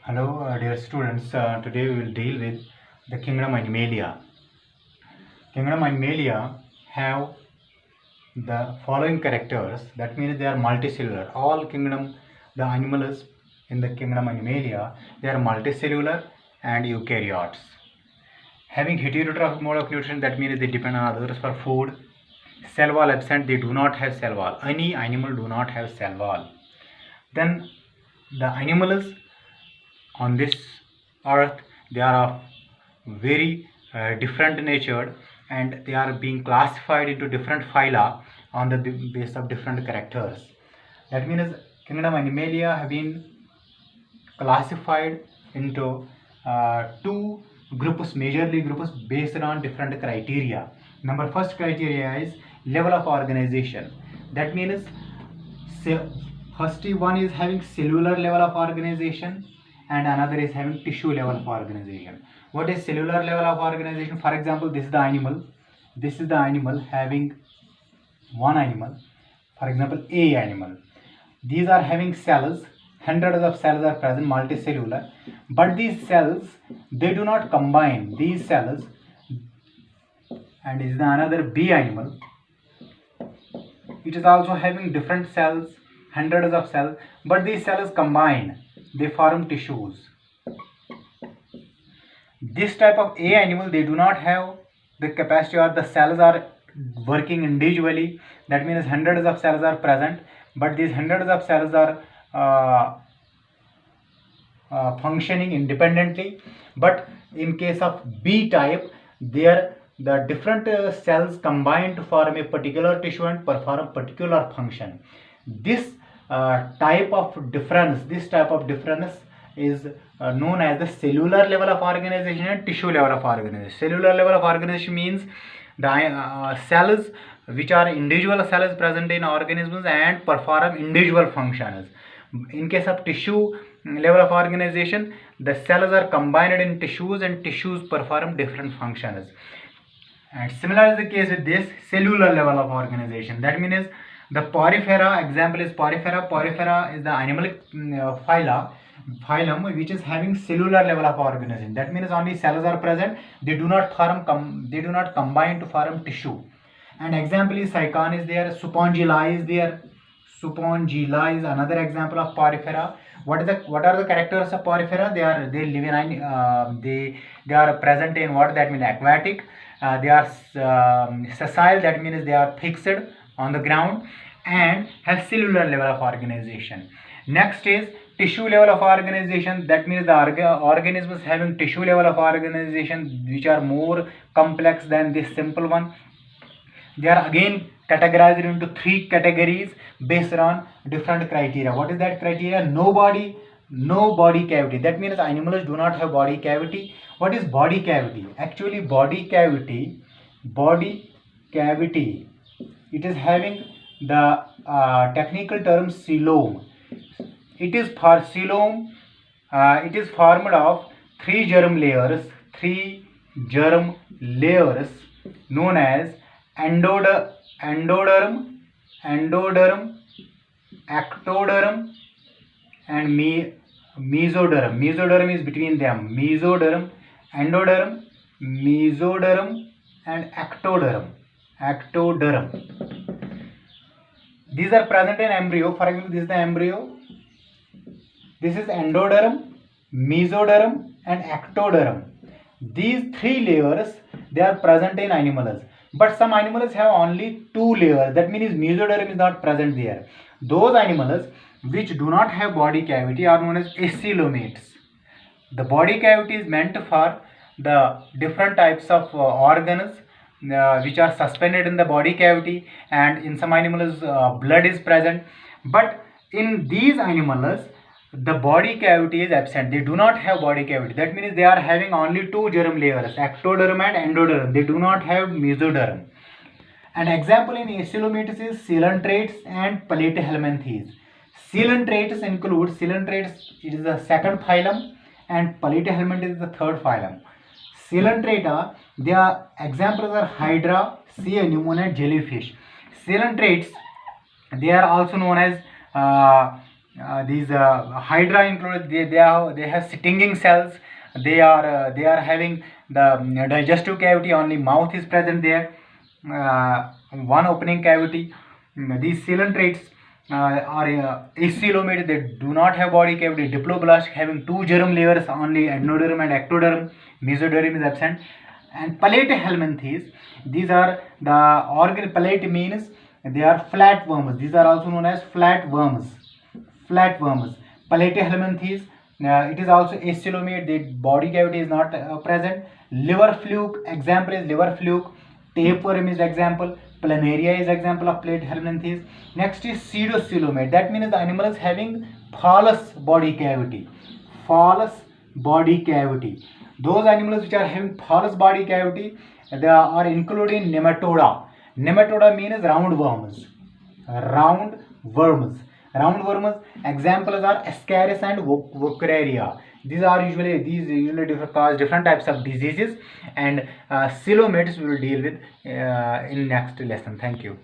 Hello, dear students. Today we will deal with the kingdom Animalia. Kingdom Animalia have the following characters. That means they are multicellular. All kingdom, the animals in the kingdom Animalia, they are multicellular and eukaryotes. Having heterotrophic mode of nutrition, that means they depend on others for food. Cell wall absent, they do not have cell wall. Any animal do not have cell wall. Then the animals on this earth, they are of very different natured, and they are being classified into different phyla on the base of different characters. That means kingdom Animalia have been classified into two groups, majorly groups based on different criteria. First criteria is level of organization. That means first one is having cellular level of organization and another is having tissue level of organization. What is cellular level of organization? For example, this is the animal. This is the animal having one animal. For example, A animal. These are having cells. Hundreds of cells are present, multicellular. But these cells, they do not combine. These cells, and is the another B animal. It is also having different cells, hundreds of cells, but these cells combine. They form tissues. This type of A animal, they do not have the capacity, or the cells are working individually. That means hundreds of cells are present, but these hundreds of cells are functioning independently. But in case of B type, the different cells combine to form a particular tissue and perform a particular function. This type of difference is known as the cellular level of organization and tissue level of organization. Cellular level of organization means the cells which are individual cells present in organisms and perform individual functions. In case of tissue level of organization, the cells are combined in tissues and tissues perform different functions. And similar is the case with this cellular level of organization. That means the porifera, example is porifera. Porifera is the animal phylum which is having cellular level of organization. That means only cells are present. They do not combine to form tissue. And example is cycon is there. Spongilla is there. Spongilla is another example of porifera. What are the characters of porifera? They live in they are present in what that means aquatic. They are sessile, that means they are fixed on the ground and have cellular level of organization. Next is tissue level of organization. That means the organisms having tissue level of organization which are more complex than this simple one. They are again categorized into three categories based on different criteria. What is that criteria? No body cavity. That means animals do not have body cavity. What is body cavity? Actually, body cavity, it is having the technical term coelom. It is for coelom. It is formed of three germ layers known as endoderm, ectoderm, and mesoderm. Mesoderm is between them. Mesoderm, endoderm, mesoderm, and ectoderm. These are present in embryo. For example, this is the embryo. This is endoderm, mesoderm, and ectoderm. These three layers, they are present in animals. But some animals have only two layers. That means mesoderm is not present there. Those animals which do not have body cavity are known as acoelomates. The body cavity is meant for the different types of organs which are suspended in the body cavity, and in some animals blood is present. But in these animals, the body cavity is absent. They do not have body cavity. That means they are having only two germ layers, ectoderm and endoderm. They do not have mesoderm. An example in acoelomates is coelentrates and platyhelminthes. Coelentrates include, it is the second phylum, and platyhelminthes is the third phylum. Coelentrata, their examples are hydra, sea anemone, and jellyfish. Coelentrates, they are also known as These hydra included, they have stinging cells. They are having the digestive cavity. Only mouth is present there. One opening cavity. These coelentrates are acoelomate. They do not have body cavity. Diploblast having two germ layers, only adenoderm and ectoderm. Mesoderm is absent. And platyhelminthes, these are the organ. Plate means they are flat worms. These are also known as flat worms. Flatworms. Platyhelminthes, it is also acoelomate. The body cavity is not present. Liver fluke, example is liver fluke. Tapeworm is example. Planaria is example of platyhelminthes. Next is pseudocoelomate. That means the animal is having phallus body cavity. Phallus body cavity. Those animals which are having phallus body cavity, they are included in nematoda. Nematoda means round worms. Round worms. Round worms examples are Ascaris and Wuchereria. These usually cause different types of diseases, and coelomates we will deal with in next lesson. Thank you.